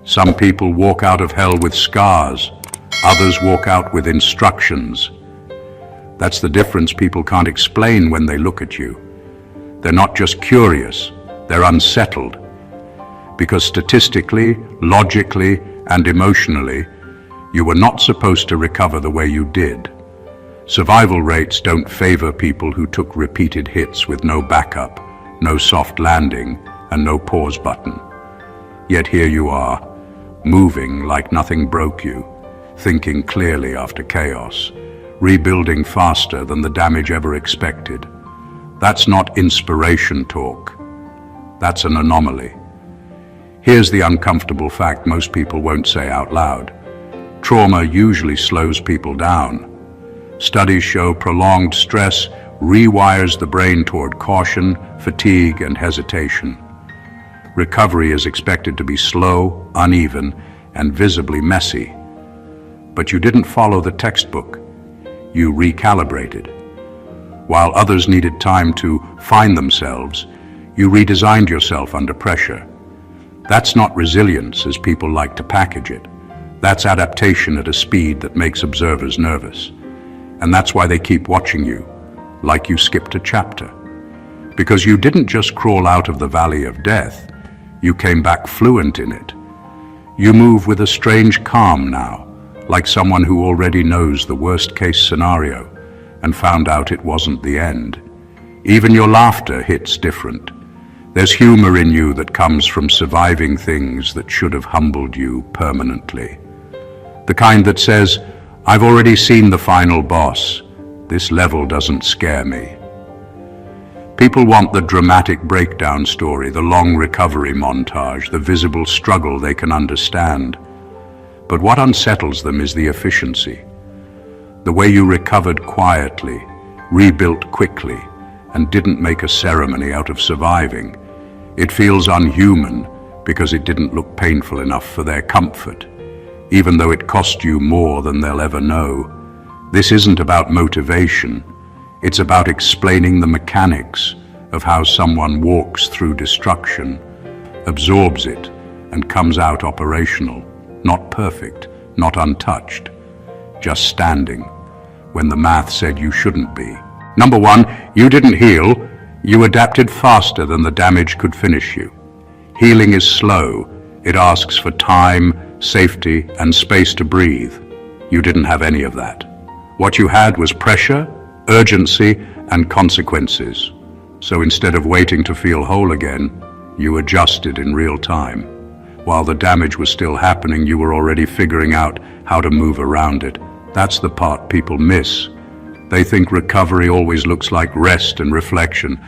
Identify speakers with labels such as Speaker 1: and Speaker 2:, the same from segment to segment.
Speaker 1: Some people walk out of hell with scars, others walk out with instructions. That's the difference people can't explain when they look at you. They're not just curious, they're unsettled. Because statistically, logically, and emotionally, you were not supposed to recover the way you did. Survival rates don't favor people who took repeated hits with no backup, no soft landing, and no pause button. Yet here you are, moving like nothing broke you, thinking clearly after chaos, rebuilding faster than the damage ever expected. That's not inspiration talk. That's an anomaly. Here's the uncomfortable fact most people won't say out loud. Trauma usually slows people down. Studies show prolonged stress rewires the brain toward caution, fatigue, and hesitation. Recovery is expected to be slow, uneven, and visibly messy. But you didn't follow the textbook. You recalibrated. While others needed time to find themselves, you redesigned yourself under pressure. That's not resilience, as people like to package it. That's adaptation at a speed that makes observers nervous. And that's why they keep watching you, like you skipped a chapter. Because you didn't just crawl out of the valley of death, you came back fluent in it. You move with a strange calm now, like someone who already knows the worst-case scenario and found out it wasn't the end. Even your laughter hits different. There's humor in you that comes from surviving things that should have humbled you permanently. The kind that says, "I've already seen the final boss. This level doesn't scare me." People want the dramatic breakdown story, the long recovery montage, the visible struggle they can understand. But what unsettles them is the efficiency. The way you recovered quietly, rebuilt quickly, and didn't make a ceremony out of surviving. It feels unhuman because it didn't look painful enough for their comfort, even though it cost you more than they'll ever know. This isn't about motivation. It's about explaining the mechanics of how someone walks through destruction, absorbs it, and comes out operational, not perfect, not untouched, just standing when the math said you shouldn't be. Number one, you didn't heal. You adapted faster than the damage could finish you. Healing is slow. It asks for time, safety, and space to breathe. You didn't have any of that. What you had was pressure, urgency, and consequences. So instead of waiting to feel whole again, you adjusted in real time. While the damage was still happening, you were already figuring out how to move around it. That's the part people miss. They think recovery always looks like rest and reflection,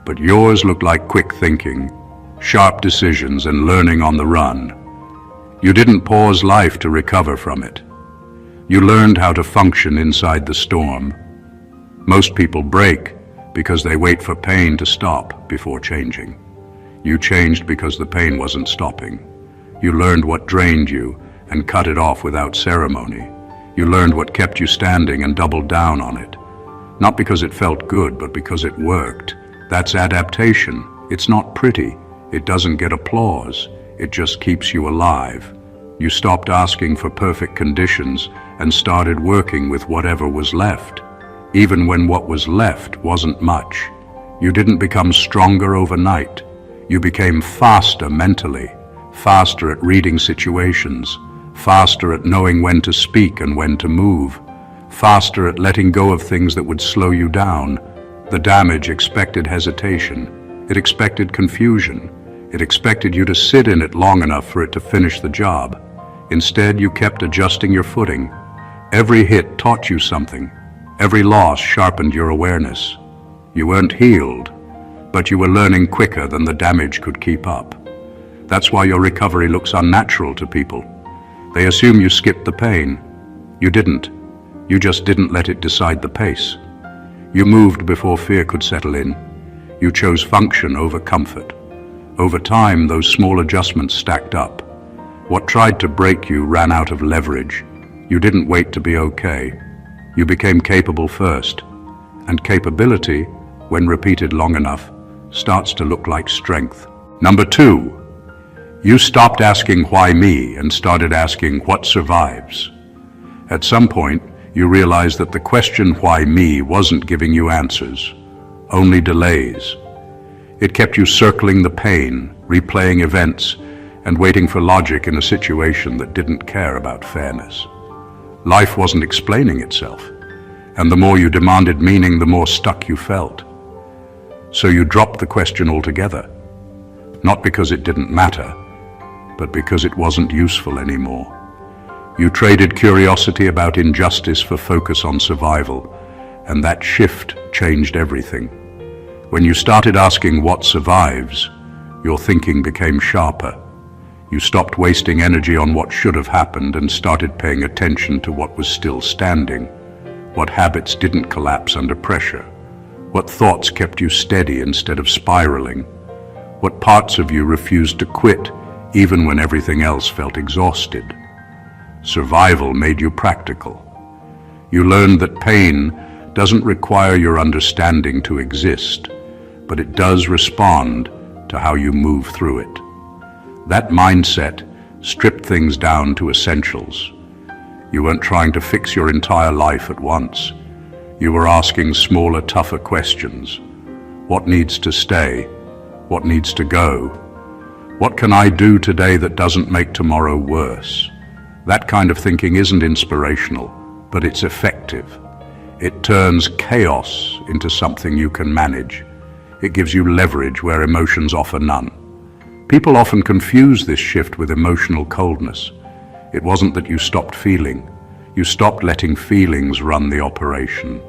Speaker 1: but yours looked like quick thinking, sharp decisions, and learning on the run. You didn't pause life to recover from it. You learned how to function inside the storm. Most people break because they wait for pain to stop before changing. You changed because the pain wasn't stopping. You learned what drained you and cut it off without ceremony. You learned what kept you standing and doubled down on it. Not because it felt good, but because it worked. That's adaptation. It's not pretty. It doesn't get applause. It just keeps you alive. You stopped asking for perfect conditions and started working with whatever was left, even when what was left wasn't much. You didn't become stronger overnight. You became faster mentally, faster at reading situations, faster at knowing when to speak and when to move, faster at letting go of things that would slow you down. The damage expected hesitation. It expected confusion. It expected you to sit in it long enough for it to finish the job. Instead, you kept adjusting your footing. Every hit taught you something. Every loss sharpened your awareness. You weren't healed, but you were learning quicker than the damage could keep up. That's why your recovery looks unnatural to people. They assume you skipped the pain. You didn't. You just didn't let it decide the pace. You moved before fear could settle in. You chose function over comfort. Over time, those small adjustments stacked up. What tried to break you ran out of leverage. You didn't wait to be okay. You became capable first. And capability, when repeated long enough, starts to look like strength. Number two, You stopped asking why me and started asking what survives. At some point, you realized that the question why me wasn't giving you answers, only delays. It kept you circling the pain, replaying events, and waiting for logic in a situation that didn't care about fairness. Life wasn't explaining itself, and the more you demanded meaning, the more stuck you felt. So you dropped the question altogether, not because it didn't matter, but because it wasn't useful anymore. You traded curiosity about injustice for focus on survival, and that shift changed everything. When you started asking what survives, your thinking became sharper. You stopped wasting energy on what should have happened and started paying attention to what was still standing, what habits didn't collapse under pressure, what thoughts kept you steady instead of spiraling, what parts of you refused to quit even when everything else felt exhausted. Survival made you practical. You learned that pain doesn't require your understanding to exist, but it does respond to how you move through it. That mindset stripped things down to essentials. You weren't trying to fix your entire life at once. You were asking smaller, tougher questions. What needs to stay? What needs to go? What can I do today that doesn't make tomorrow worse? That kind of thinking isn't inspirational, but it's effective. It turns chaos into something you can manage. It gives you leverage where emotions offer none. People often confuse this shift with emotional coldness. It wasn't that you stopped feeling. You stopped letting feelings run the operation.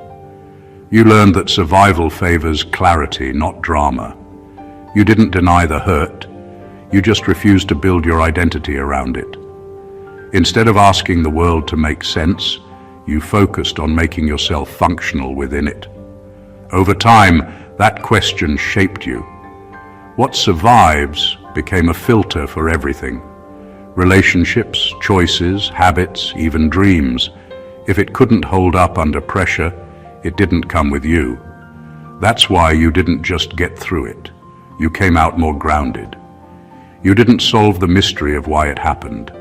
Speaker 1: You learned that survival favors clarity, not drama. You didn't deny the hurt. You just refused to build your identity around it. Instead of asking the world to make sense, you focused on making yourself functional within it. Over time, that question shaped you. What survives became a filter for everything. Relationships, choices, habits, even dreams. If it couldn't hold up under pressure, it didn't come with you. That's why you didn't just get through it. You came out more grounded. You didn't solve the mystery of why it happened.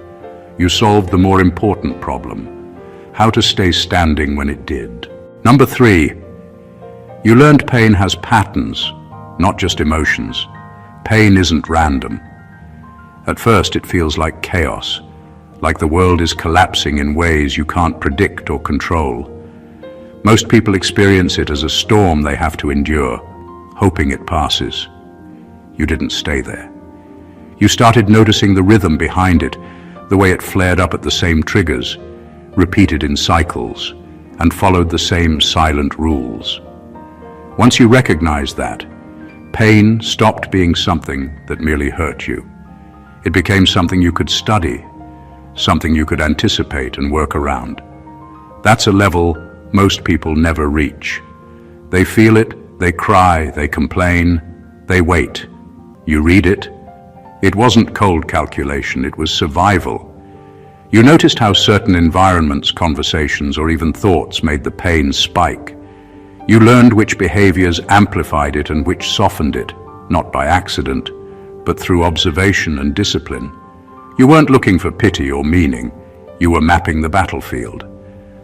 Speaker 1: You solved the more important problem, how to stay standing when it did. Number 3, you learned pain has patterns, not just emotions. Pain isn't random. At first it feels like chaos, like the world is collapsing in ways you can't predict or control. Most people experience it as a storm they have to endure, hoping it passes. You didn't stay there. You started noticing the rhythm behind it, the way it flared up at the same triggers, repeated in cycles, and followed the same silent rules. Once you recognized that, pain stopped being something that merely hurt you. It became something you could study, something you could anticipate and work around. That's a level most people never reach. They feel it, they cry, they complain, they wait. You read it. It wasn't cold calculation, it was survival. You noticed how certain environments, conversations, or even thoughts made the pain spike. You learned which behaviors amplified it and which softened it, not by accident, but through observation and discipline. You weren't looking for pity or meaning, you were mapping the battlefield.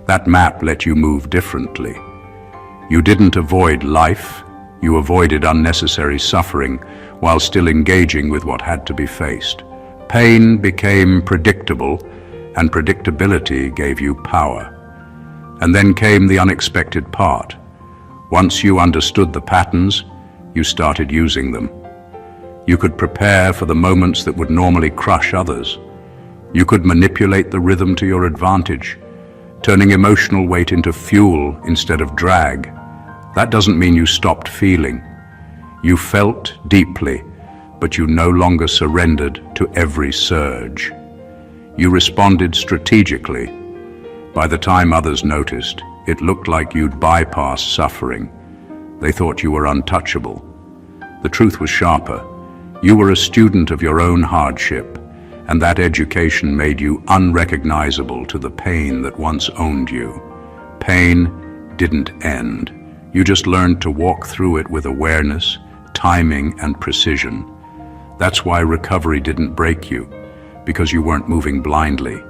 Speaker 1: That map let you move differently. You didn't avoid life, you avoided unnecessary suffering while still engaging with what had to be faced. Pain became predictable, and predictability gave you power. And then came the unexpected part. Once you understood the patterns, you started using them. You could prepare for the moments that would normally crush others. You could manipulate the rhythm to your advantage, turning emotional weight into fuel instead of drag. That doesn't mean you stopped feeling. You felt deeply, but you no longer surrendered to every surge. You responded strategically. By the time others noticed, it looked like you'd bypassed suffering. They thought you were untouchable. The truth was sharper. You were a student of your own hardship, and that education made you unrecognizable to the pain that once owned you. Pain didn't end. You just learned to walk through it with awareness, timing, and precision. That's why recovery didn't break you, because you weren't moving blindly.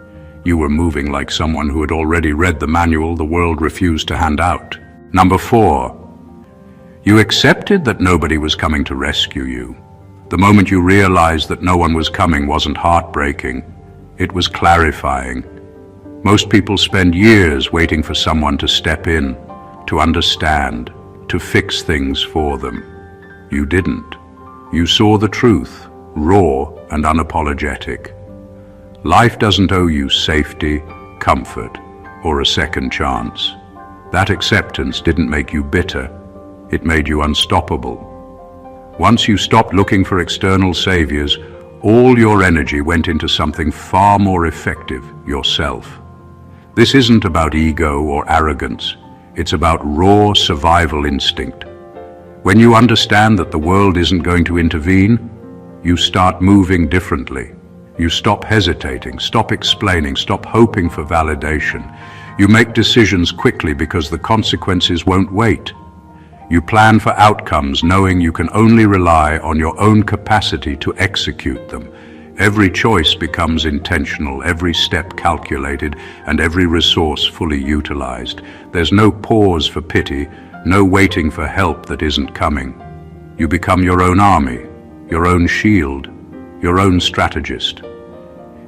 Speaker 1: You were moving like someone who had already read the manual the world refused to hand out. Number 4, you accepted that nobody was coming to rescue you. The moment you realized that no one was coming wasn't heartbreaking, it was clarifying. Most people spend years waiting for someone to step in, to understand, to fix things for them. You didn't. You saw the truth, raw and unapologetic. Life doesn't owe you safety, comfort, or a second chance. That acceptance didn't make you bitter, it made you unstoppable. Once you stopped looking for external saviors, all your energy went into something far more effective, yourself. This isn't about ego or arrogance, it's about raw survival instinct. When you understand that the world isn't going to intervene, you start moving differently. You stop hesitating, stop explaining, stop hoping for validation. You make decisions quickly because the consequences won't wait. You plan for outcomes knowing you can only rely on your own capacity to execute them. Every choice becomes intentional, every step calculated, and every resource fully utilized. There's no pause for pity, no waiting for help that isn't coming. You become your own army, your own shield, your own strategist.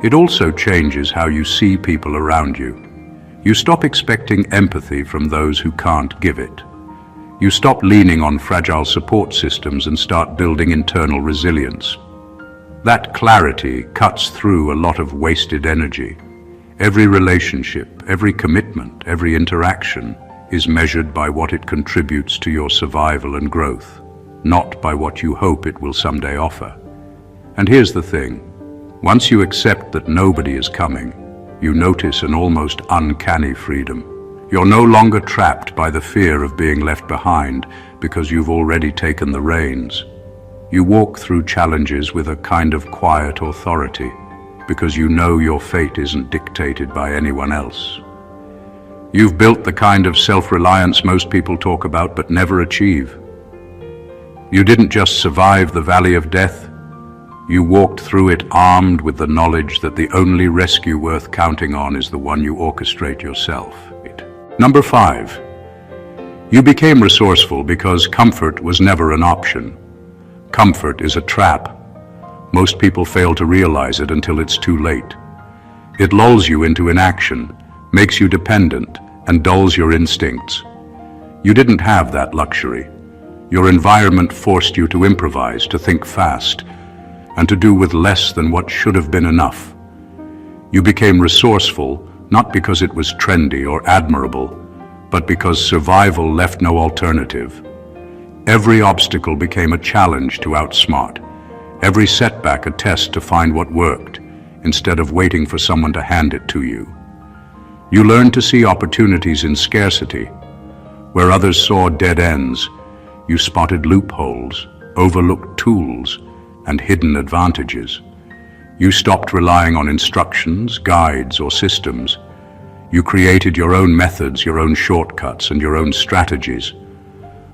Speaker 1: It also changes how you see people around you. You stop expecting empathy from those who can't give it. You stop leaning on fragile support systems and start building internal resilience. That clarity cuts through a lot of wasted energy. Every relationship, every commitment, every interaction is measured by what it contributes to your survival and growth, not by what you hope it will someday offer. And here's the thing, once you accept that nobody is coming, you notice an almost uncanny freedom. You're no longer trapped by the fear of being left behind because you've already taken the reins. You walk through challenges with a kind of quiet authority because you know your fate isn't dictated by anyone else. You've built the kind of self-reliance most people talk about but never achieve. You didn't just survive the valley of death, you walked through it armed with the knowledge that the only rescue worth counting on is the one you orchestrate yourself. Number 5, you became resourceful because comfort was never an option. Comfort is a trap. Most people fail to realize it until it's too late. It lulls you into inaction, makes you dependent, and dulls your instincts. You didn't have that luxury. Your environment forced you to improvise, to think fast, and to do with less than what should have been enough. You became resourceful not because it was trendy or admirable, but because survival left no alternative. Every obstacle became a challenge to outsmart, every setback a test to find what worked, instead of waiting for someone to hand it to you. You learned to see opportunities in scarcity. Where others saw dead ends, you spotted loopholes, overlooked tools, and hidden advantages. You stopped relying on instructions, guides, or systems. You created your own methods, your own shortcuts, and your own strategies.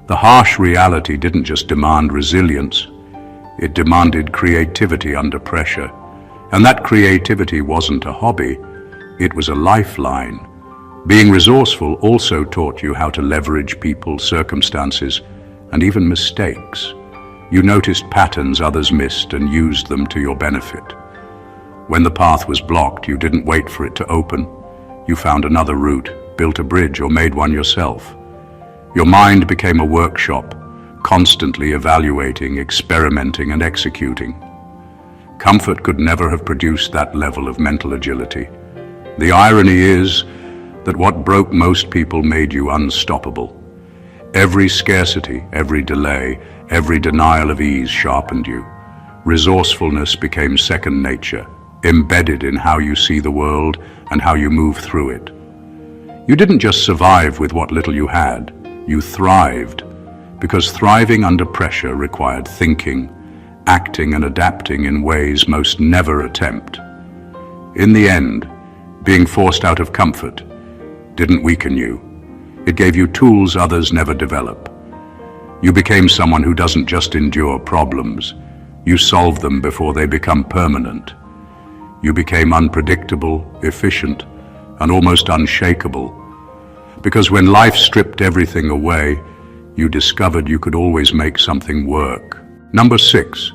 Speaker 1: The harsh reality didn't just demand resilience, it demanded creativity under pressure. And that creativity wasn't a hobby, it was a lifeline. Being resourceful also taught you how to leverage people, circumstances, and even mistakes. You noticed patterns others missed and used them to your benefit. When the path was blocked, you didn't wait for it to open. You found another route, built a bridge, or made one yourself. Your mind became a workshop, constantly evaluating, experimenting, and executing. Comfort could never have produced that level of mental agility. The irony is that what broke most people made you unstoppable. Every scarcity, every delay, every denial of ease sharpened you. Resourcefulness became second nature, embedded in how you see the world and how you move through it. You didn't just survive with what little you had, you thrived, because thriving under pressure required thinking, acting and adapting in ways most never attempt. In the end, being forced out of comfort didn't weaken you. It gave you tools others never develop. You became someone who doesn't just endure problems, You solve them before they become permanent. You became unpredictable, efficient, and almost unshakable. Because when life stripped everything away, you discovered you could always make something work. Number 6,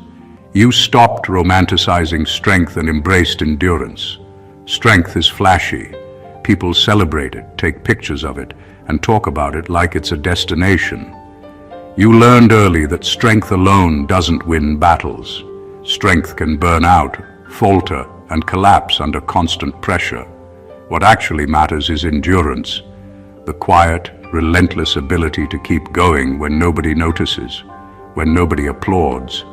Speaker 1: you stopped romanticizing strength and embraced endurance. Strength is flashy. People celebrate it, take pictures of it, and talk about it like it's a destination. You learned early that strength alone doesn't win battles. Strength can burn out, falter, and collapse under constant pressure. What actually matters is endurance, the quiet, relentless ability to keep going when nobody notices, when nobody applauds,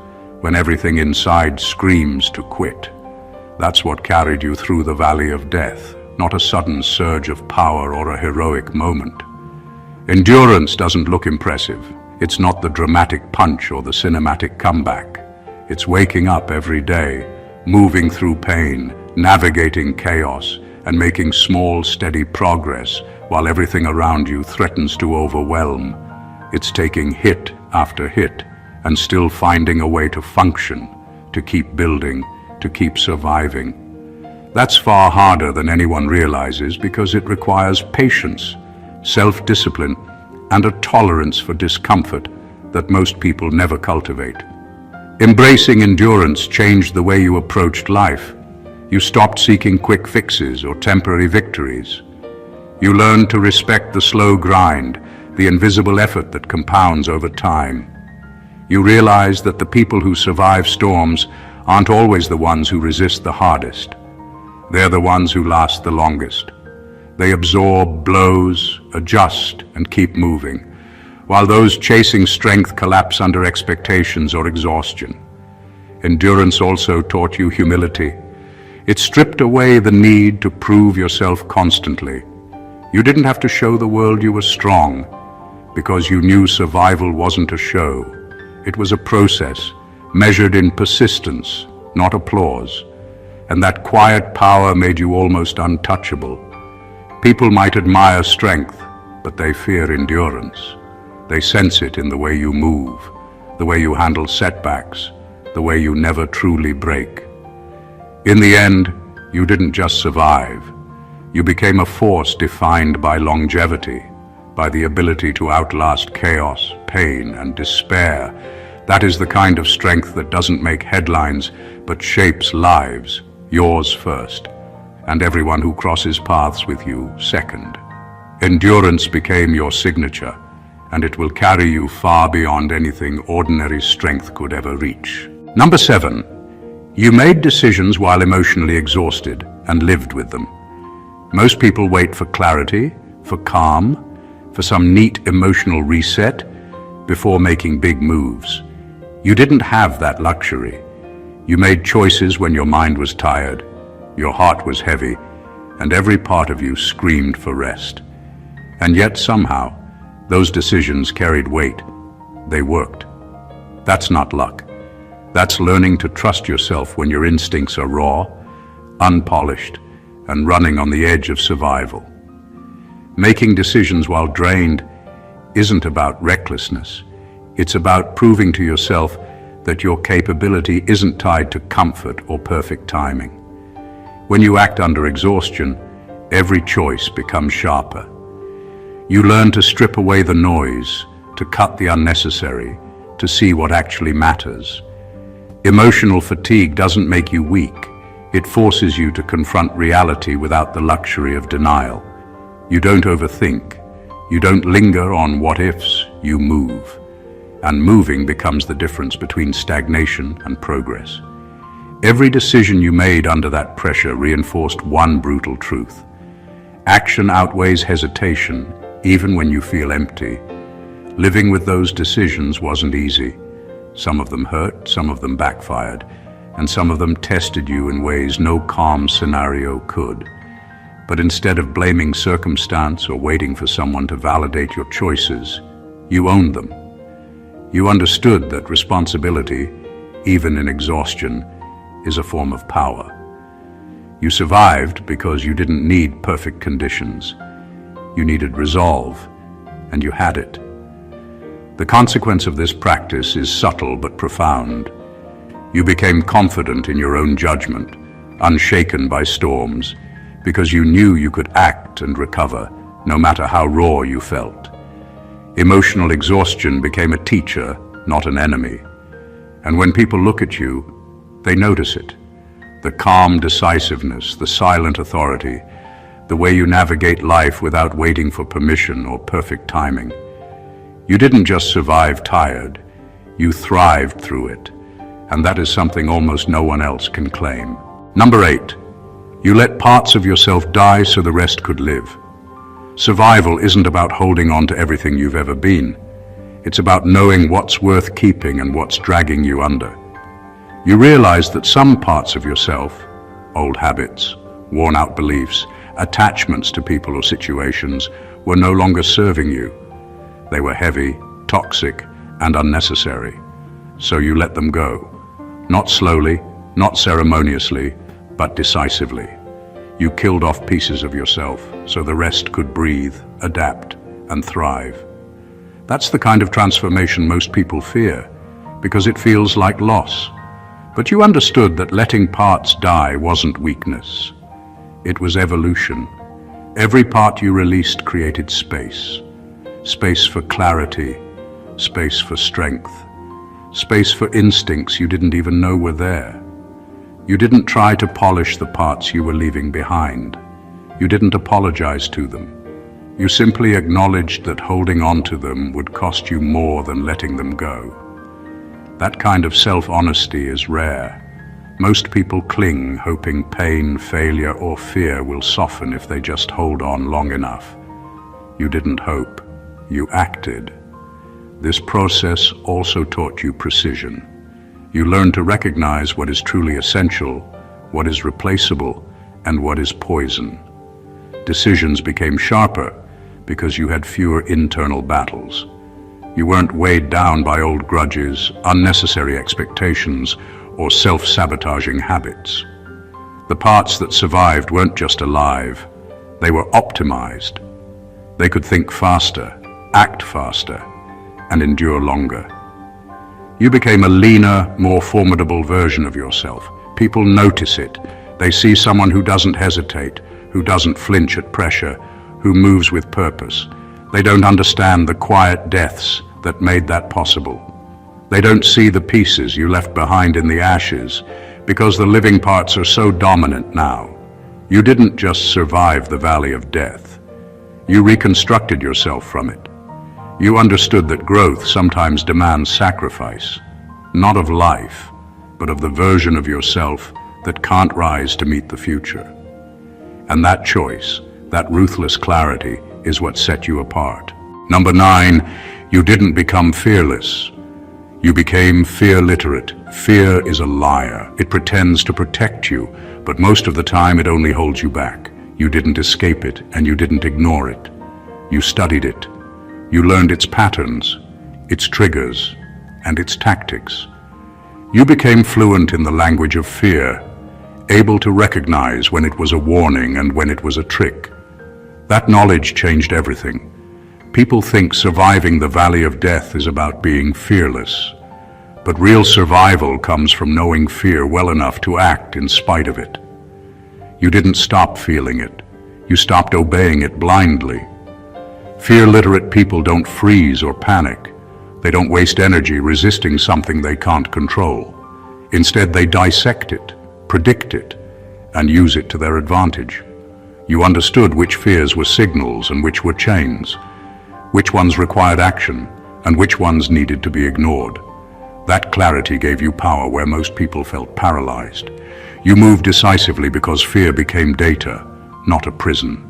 Speaker 1: when everything inside screams to quit. That's what carried you through the valley of death, not a sudden surge of power or a heroic moment. Endurance doesn't look impressive. It's not the dramatic punch or the cinematic comeback. It's waking up every day, moving through pain, navigating chaos, and making small, steady progress while everything around you threatens to overwhelm. It's taking hit after hit and still finding a way to function, to keep building, to keep surviving. That's far harder than anyone realizes because it requires patience, self-discipline, and a tolerance for discomfort that most people never cultivate. Embracing endurance changed the way you approached life. You stopped seeking quick fixes or temporary victories. You learned to respect the slow grind, the invisible effort that compounds over time. You realized that the people who survive storms aren't always the ones who resist the hardest. They're the ones who last the longest. They absorb blows, adjust, and keep moving, while those chasing strength collapse under expectations or exhaustion. Endurance also taught you humility. It stripped away the need to prove yourself constantly. You didn't have to show the world you were strong, because you knew survival wasn't a show. It was a process, measured in persistence, not applause. And that quiet power made you almost untouchable. People might admire strength, but they fear endurance. They sense it in the way you move, the way you handle setbacks, the way you never truly break. In the end, you didn't just survive. You became a force defined by longevity, by the ability to outlast chaos, pain, and despair. That is the kind of strength that doesn't make headlines, but shapes lives, yours first, and everyone who crosses paths with you second. Endurance became your signature, and it will carry you far beyond anything ordinary strength could ever reach. Number 7, you made decisions while emotionally exhausted and lived with them. Most people wait for clarity, for calm, for some neat emotional reset before making big moves. You didn't have that luxury. You made choices when your mind was tired, your heart was heavy, and every part of you screamed for rest. And yet somehow, those decisions carried weight. They worked. That's not luck. That's learning to trust yourself when your instincts are raw, unpolished, and running on the edge of survival. Making decisions while drained isn't about recklessness. It's about proving to yourself that your capability isn't tied to comfort or perfect timing. When you act under exhaustion, every choice becomes sharper. You learn to strip away the noise, to cut the unnecessary, to see what actually matters. Emotional fatigue doesn't make you weak. It forces you to confront reality without the luxury of denial. You don't overthink. You don't linger on what-ifs. You move. And moving becomes the difference between stagnation and progress. Every decision you made under that pressure reinforced one brutal truth. Action outweighs hesitation, even when you feel empty. Living with those decisions wasn't easy. Some of them hurt, some of them backfired, and some of them tested you in ways no calm scenario could. But instead of blaming circumstance or waiting for someone to validate your choices, you owned them. You understood that responsibility, even in exhaustion, is a form of power. You survived because you didn't need perfect conditions. You needed resolve, and you had it. The consequence of this practice is subtle but profound. You became confident in your own judgment, unshaken by storms, because you knew you could act and recover, no matter how raw you felt. Emotional exhaustion became a teacher, not an enemy. And when people look at you, they notice it. The calm decisiveness, the silent authority, the way you navigate life without waiting for permission or perfect timing. You didn't just survive tired, you thrived through it. And that is something almost no one else can claim. Number 8, you let parts of yourself die so the rest could live. Survival isn't about holding on to everything you've ever been. It's about knowing what's worth keeping and what's dragging you under. You realize that some parts of yourself, old habits, worn-out beliefs, attachments to people or situations, were no longer serving you. They were heavy, toxic, and unnecessary. So you let them go. Not slowly, not ceremoniously, but decisively. You killed off pieces of yourself so the rest could breathe, adapt, and thrive. That's the kind of transformation most people fear, because it feels like loss. But you understood that letting parts die wasn't weakness. It was evolution. Every part you released created space. Space for clarity, space for strength, space for instincts you didn't even know were there. You didn't try to polish the parts you were leaving behind. You didn't apologize to them. You simply acknowledged that holding on to them would cost you more than letting them go. That kind of self-honesty is rare. Most people cling, hoping pain, failure, or fear will soften if they just hold on long enough. You didn't hope. You acted. This process also taught you precision. You learned to recognize what is truly essential, what is replaceable, and what is poison. Decisions became sharper because you had fewer internal battles. You weren't weighed down by old grudges, unnecessary expectations, or self-sabotaging habits. The parts that survived weren't just alive, they were optimized. They could think faster, act faster, and endure longer. You became a leaner, more formidable version of yourself. People notice it. They see someone who doesn't hesitate, who doesn't flinch at pressure, who moves with purpose. They don't understand the quiet deaths that made that possible. They don't see the pieces you left behind in the ashes, because the living parts are so dominant now. You didn't just survive the valley of death. You reconstructed yourself from it. You understood that growth sometimes demands sacrifice, not of life, but of the version of yourself that can't rise to meet the future. And that choice, that ruthless clarity, is what set you apart. Number 9, you didn't become fearless. You became fear-literate. Fear is a liar. It pretends to protect you, but most of the time it only holds you back. You didn't escape it, and you didn't ignore it. You studied it. You learned its patterns, its triggers, and its tactics. You became fluent in the language of fear, able to recognize when it was a warning and when it was a trick. That knowledge changed everything. People think surviving the valley of death is about being fearless, but real survival comes from knowing fear well enough to act in spite of it. You didn't stop feeling it. You stopped obeying it blindly. Fear-literate people don't freeze or panic. They don't waste energy resisting something they can't control. Instead, they dissect it, predict it, and use it to their advantage. You understood which fears were signals and which were chains, which ones required action, and which ones needed to be ignored. That clarity gave you power where most people felt paralyzed. You moved decisively because fear became data, not a prison.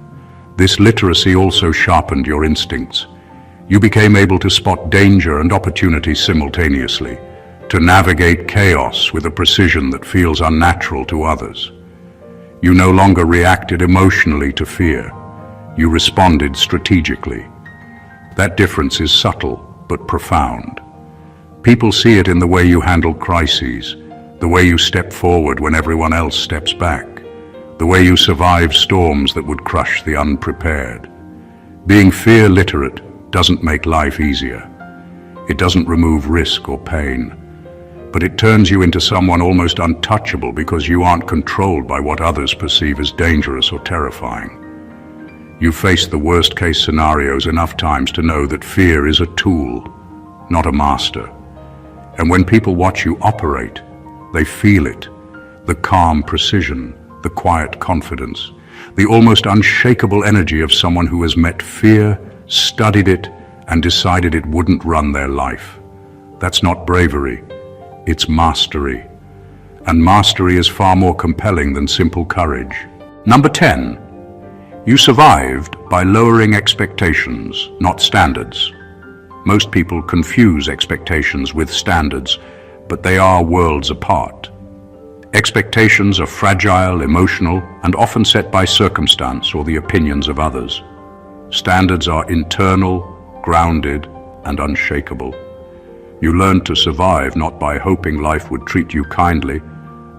Speaker 1: This literacy also sharpened your instincts. You became able to spot danger and opportunity simultaneously, to navigate chaos with a precision that feels unnatural to others. You no longer reacted emotionally to fear. You responded strategically. That difference is subtle but profound. People see it in the way you handle crises, the way you step forward when everyone else steps back, the way you survive storms that would crush the unprepared. Being fear-literate doesn't make life easier. It doesn't remove risk or pain, but it turns you into someone almost untouchable because you aren't controlled by what others perceive as dangerous or terrifying. You've faced the worst-case scenarios enough times to know that fear is a tool, not a master. And when people watch you operate, they feel it, the calm precision, the quiet confidence, the almost unshakable energy of someone who has met fear, studied it, and decided it wouldn't run their life. That's not bravery, it's mastery. And mastery is far more compelling than simple courage. Number 10. You survived by lowering expectations, not standards. Most people confuse expectations with standards, but they are worlds apart. Expectations are fragile, emotional, and often set by circumstance or the opinions of others. Standards are internal, grounded, and unshakable. You learned to survive not by hoping life would treat you kindly,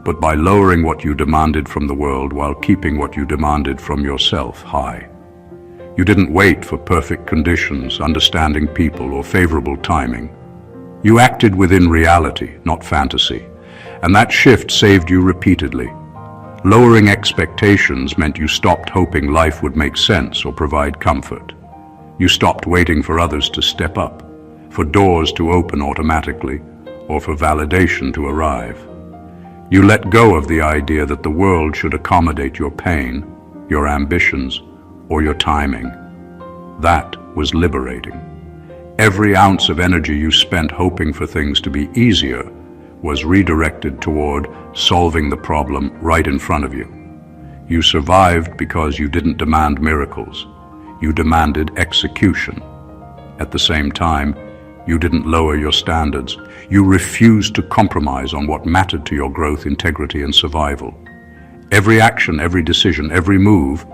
Speaker 1: but by lowering what you demanded from the world while keeping what you demanded from yourself high. You didn't wait for perfect conditions, understanding people, or favorable timing. You acted within reality, not fantasy, and that shift saved you repeatedly. Lowering expectations meant you stopped hoping life would make sense or provide comfort. You stopped waiting for others to step up, for doors to open automatically, or for validation to arrive. You let go of the idea that the world should accommodate your pain, your ambitions, or your timing. That was liberating. Every ounce of energy you spent hoping for things to be easier was redirected toward solving the problem right in front of you. You survived because you didn't demand miracles. You demanded execution. At the same time, you didn't lower your standards. You refused to compromise on what mattered to your growth, integrity, and survival. Every action, every decision, every move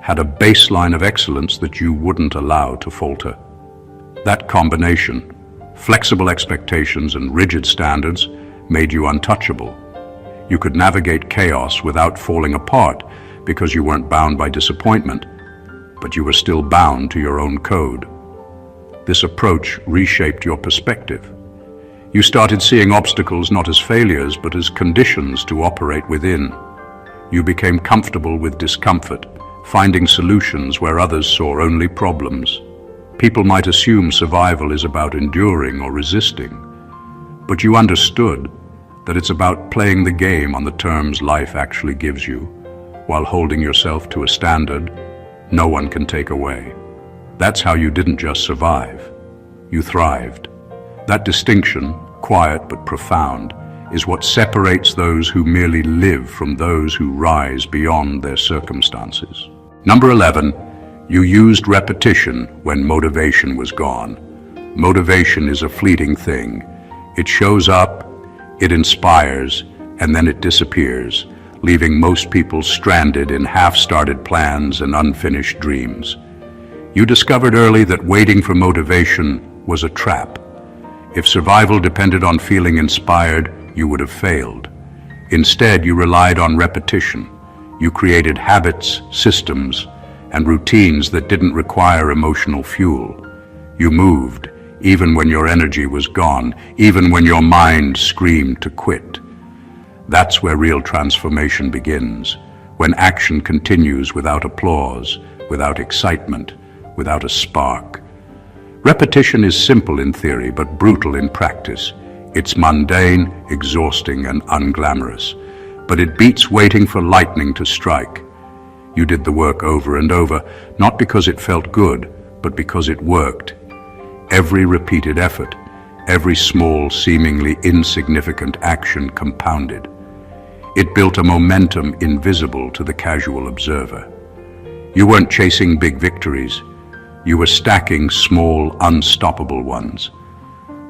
Speaker 1: had a baseline of excellence that you wouldn't allow to falter. That combination, flexible expectations and rigid standards, made you untouchable. You could navigate chaos without falling apart because you weren't bound by disappointment, but you were still bound to your own code. This approach reshaped your perspective. You started seeing obstacles not as failures, but as conditions to operate within. You became comfortable with discomfort, finding solutions where others saw only problems. People might assume survival is about enduring or resisting, but you understood that it's about playing the game on the terms life actually gives you, while holding yourself to a standard no one can take away. That's how you didn't just survive, you thrived. That distinction, quiet but profound, is what separates those who merely live from those who rise beyond their circumstances. Number 11, you used repetition when motivation was gone. Motivation is a fleeting thing. It shows up, it inspires, and then it disappears, leaving most people stranded in half-started plans and unfinished dreams. You discovered early that waiting for motivation was a trap. If survival depended on feeling inspired, you would have failed. Instead, you relied on repetition. You created habits, systems, and routines that didn't require emotional fuel. You moved, even when your energy was gone, even when your mind screamed to quit. That's where real transformation begins, when action continues without applause, without excitement, without a spark. Repetition is simple in theory, but brutal in practice. It's mundane, exhausting, and unglamorous, but it beats waiting for lightning to strike. You did the work over and over, not because it felt good, but because it worked. Every repeated effort, every small, seemingly insignificant action compounded. It built a momentum invisible to the casual observer. You weren't chasing big victories. You were stacking small, unstoppable ones.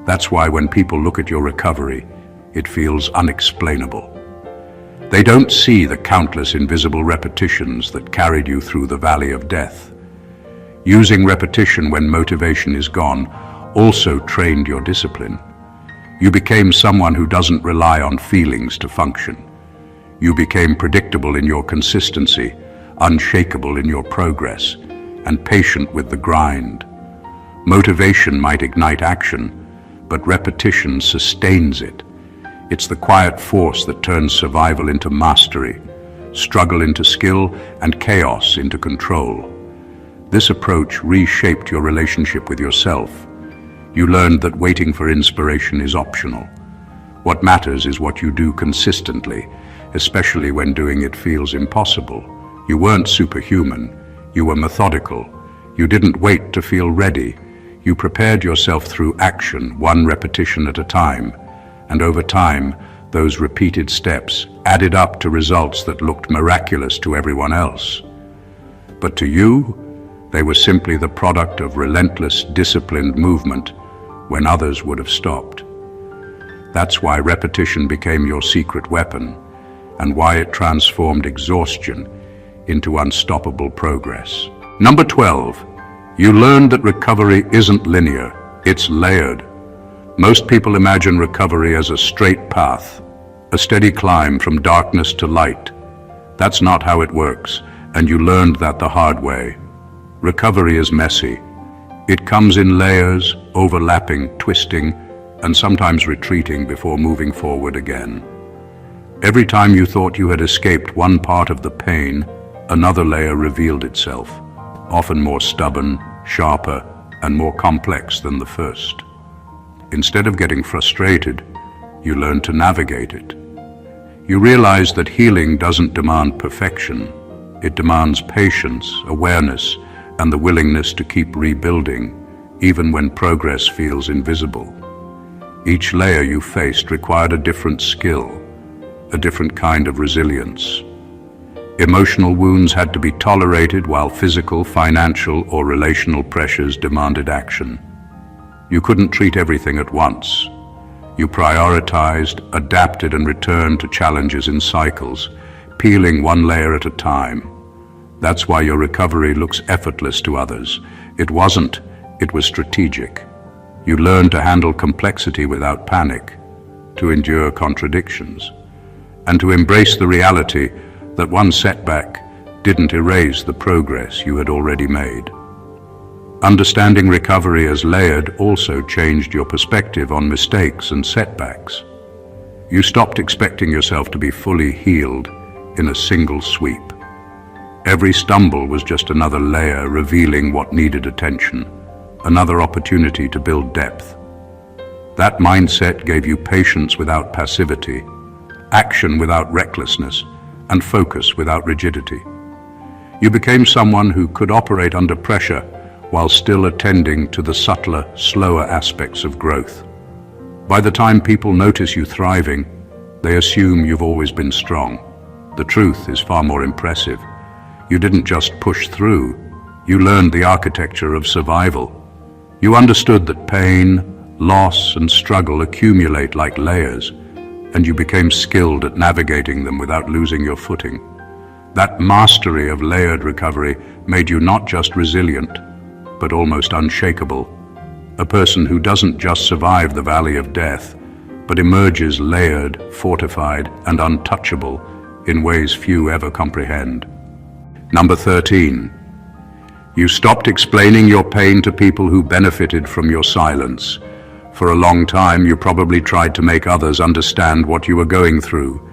Speaker 1: That's why when people look at your recovery, it feels unexplainable. They don't see the countless invisible repetitions that carried you through the valley of death. Using repetition when motivation is gone also trained your discipline. You became someone who doesn't rely on feelings to function. You became predictable in your consistency, unshakable in your progress, and patient with the grind. Motivation might ignite action, but repetition sustains it. It's the quiet force that turns survival into mastery, struggle into skill, and chaos into control. This approach reshaped your relationship with yourself. You learned that waiting for inspiration is optional. What matters is what you do consistently, especially when doing it feels impossible. You weren't superhuman. You were methodical. You didn't wait to feel ready. You prepared yourself through action, one repetition at a time. And over time, those repeated steps added up to results that looked miraculous to everyone else. But to you, they were simply the product of relentless, disciplined movement when others would have stopped. That's why repetition became your secret weapon, and why it transformed exhaustion into unstoppable progress. Number 12, you learned that recovery isn't linear, it's layered. Most people imagine recovery as a straight path, a steady climb from darkness to light. That's not how it works, and you learned that the hard way. Recovery is messy. It comes in layers, overlapping, twisting, and sometimes retreating before moving forward again. Every time you thought you had escaped one part of the pain, another layer revealed itself, often more stubborn, sharper, and more complex than the first. Instead of getting frustrated, you learned to navigate it. You realized that healing doesn't demand perfection. It demands patience, awareness, and the willingness to keep rebuilding, even when progress feels invisible. Each layer you faced required a different skill, a different kind of resilience. Emotional wounds had to be tolerated while physical, financial, or relational pressures demanded action. You couldn't treat everything at once. You prioritized, adapted, and returned to challenges in cycles, peeling one layer at a time. That's why your recovery looks effortless to others. It wasn't, it was strategic. You learned to handle complexity without panic, to endure contradictions, and to embrace the reality that one setback didn't erase the progress you had already made. Understanding recovery as layered also changed your perspective on mistakes and setbacks. You stopped expecting yourself to be fully healed in a single sweep. Every stumble was just another layer revealing what needed attention, another opportunity to build depth. That mindset gave you patience without passivity, action without recklessness, and focus without rigidity. You became someone who could operate under pressure while still attending to the subtler, slower aspects of growth. By the time people notice you thriving, they assume you've always been strong. The truth is far more impressive. You didn't just push through, you learned the architecture of survival. You understood that pain, loss, and struggle accumulate like layers, and you became skilled at navigating them without losing your footing. That mastery of layered recovery made you not just resilient, but almost unshakable. A person who doesn't just survive the valley of death, but emerges layered, fortified, and untouchable in ways few ever comprehend. Number 13. You stopped explaining your pain to people who benefited from your silence. For a long time, you probably tried to make others understand what you were going through.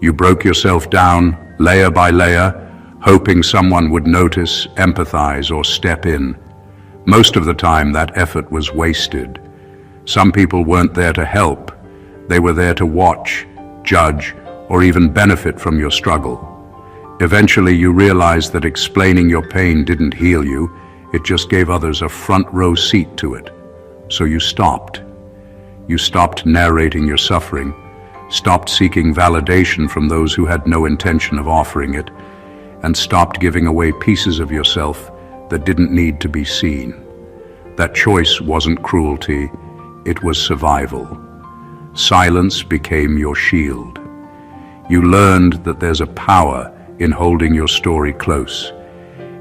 Speaker 1: You broke yourself down, layer by layer, hoping someone would notice, empathize, or step in. Most of the time, that effort was wasted. Some people weren't there to help. They were there to watch, judge, or even benefit from your struggle. Eventually, you realized that explaining your pain didn't heal you, it just gave others a front row seat to it. So you stopped. You stopped narrating your suffering, stopped seeking validation from those who had no intention of offering it, and stopped giving away pieces of yourself that didn't need to be seen. That choice wasn't cruelty, it was survival. Silence became your shield. You learned that there's a power in holding your story close,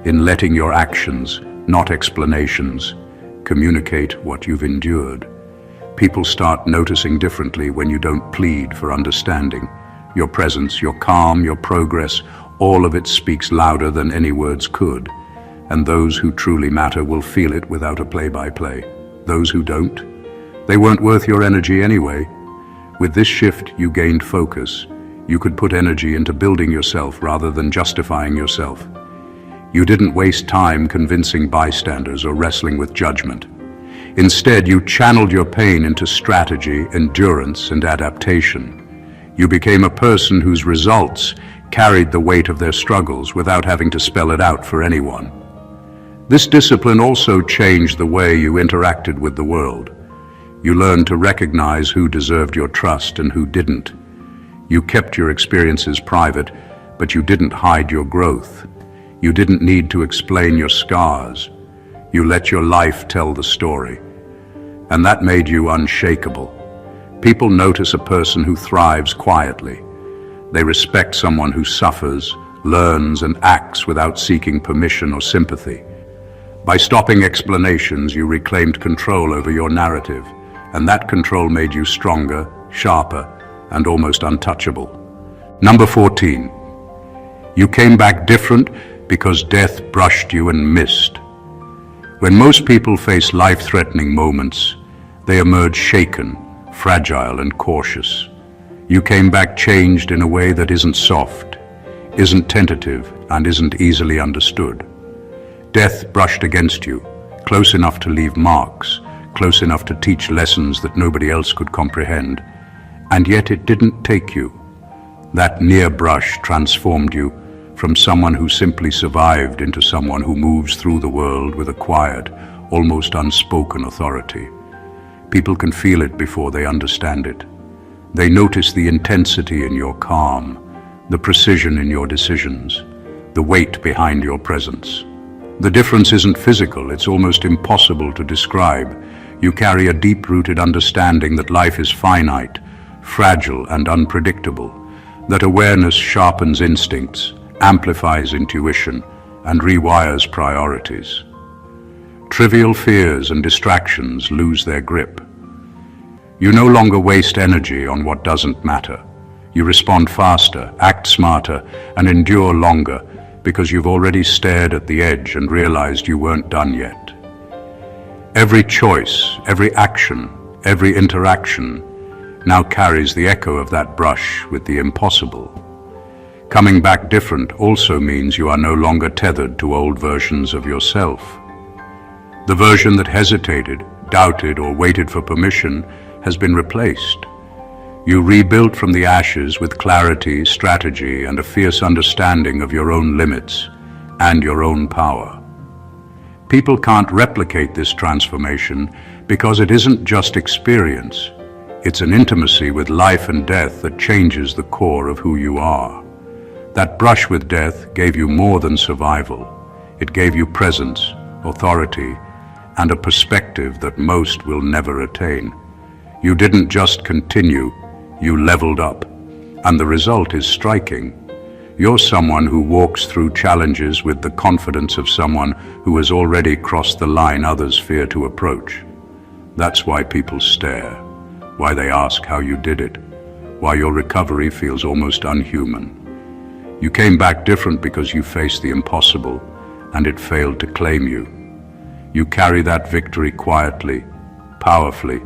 Speaker 1: in letting your actions, not explanations, communicate what you've endured. People start noticing differently when you don't plead for understanding. Your presence, your calm, your progress, all of it speaks louder than any words could. And those who truly matter will feel it without a play-by-play. Those who don't, they weren't worth your energy anyway. With this shift, you gained focus. You could put energy into building yourself rather than justifying yourself. You didn't waste time convincing bystanders or wrestling with judgment. Instead, you channeled your pain into strategy, endurance, and adaptation. You became a person whose results carried the weight of their struggles without having to spell it out for anyone. This discipline also changed the way you interacted with the world. You learned to recognize who deserved your trust and who didn't. You kept your experiences private, but you didn't hide your growth. You didn't need to explain your scars. You let your life tell the story. And that made you unshakable. People notice a person who thrives quietly. They respect someone who suffers, learns, and acts without seeking permission or sympathy. By stopping explanations, you reclaimed control over your narrative, and that control made you stronger, sharper, and almost untouchable. Number 14. You came back different because death brushed you and missed. When most people face life-threatening moments, they emerge shaken, fragile, and cautious. You came back changed in a way that isn't soft, isn't tentative, and isn't easily understood. Death brushed against you, close enough to leave marks, close enough to teach lessons that nobody else could comprehend, and yet it didn't take you. That near brush transformed you from someone who simply survived into someone who moves through the world with a quiet, almost unspoken authority. People can feel it before they understand it. They notice the intensity in your calm, the precision in your decisions, the weight behind your presence. The difference isn't physical, it's almost impossible to describe. You carry a deep-rooted understanding that life is finite, fragile, and unpredictable, that awareness sharpens instincts, amplifies intuition, and rewires priorities. Trivial fears and distractions lose their grip. You no longer waste energy on what doesn't matter. You respond faster, act smarter, and endure longer because you've already stared at the edge and realized you weren't done yet. Every choice, every action, every interaction now carries the echo of that brush with the impossible. Coming back different also means you are no longer tethered to old versions of yourself. The version that hesitated, doubted, or waited for permission has been replaced. You rebuilt from the ashes with clarity, strategy, and a fierce understanding of your own limits and your own power. People can't replicate this transformation because it isn't just experience. It's an intimacy with life and death that changes the core of who you are. That brush with death gave you more than survival. It gave you presence, authority, and a perspective that most will never attain. You didn't just continue, you leveled up, and the result is striking. You're someone who walks through challenges with the confidence of someone who has already crossed the line others fear to approach. That's why people stare, why they ask how you did it, why your recovery feels almost unhuman. You came back different because you faced the impossible, and it failed to claim you. You carry that victory quietly, powerfully,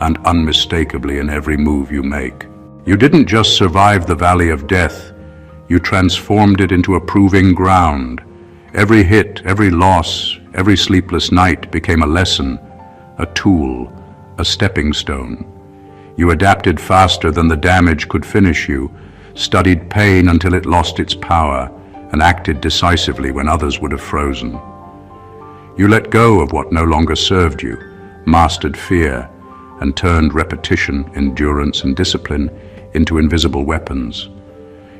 Speaker 1: and unmistakably in every move you make. You didn't just survive the valley of death, you transformed it into a proving ground. Every hit, every loss, every sleepless night became a lesson, a tool, a stepping stone. You adapted faster than the damage could finish you, studied pain until it lost its power, and acted decisively when others would have frozen. You let go of what no longer served you, mastered fear, and turned repetition, endurance, and discipline into invisible weapons.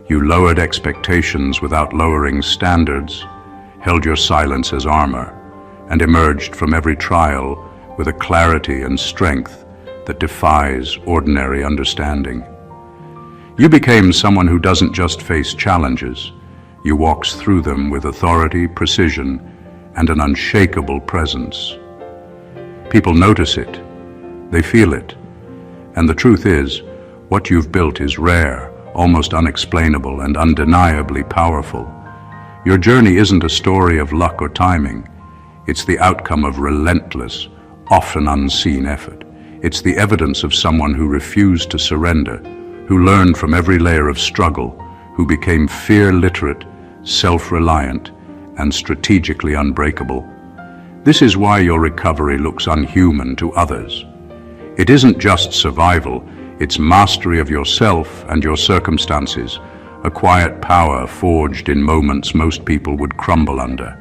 Speaker 1: You lowered expectations without lowering standards, held your silence as armor, and emerged from every trial with a clarity and strength that defies ordinary understanding. You became someone who doesn't just face challenges, you walks through them with authority, precision, and an unshakable presence. People notice it, they feel it, and the truth is, what you've built is rare, almost unexplainable, and undeniably powerful. Your journey isn't a story of luck or timing. It's the outcome of relentless, often unseen effort. It's the evidence of someone who refused to surrender, who learned from every layer of struggle, who became fear-literate, self-reliant, and strategically unbreakable. This is why your recovery looks unhuman to others. It isn't just survival, it's mastery of yourself and your circumstances, a quiet power forged in moments most people would crumble under.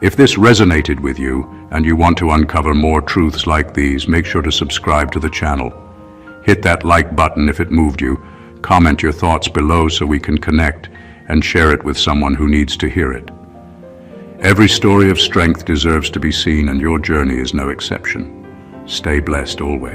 Speaker 1: If this resonated with you and you want to uncover more truths like these, make sure to subscribe to the channel. Hit that like button if it moved you, comment your thoughts below so we can connect, and share it with someone who needs to hear it. Every story of strength deserves to be seen, and your journey is no exception. Stay blessed always.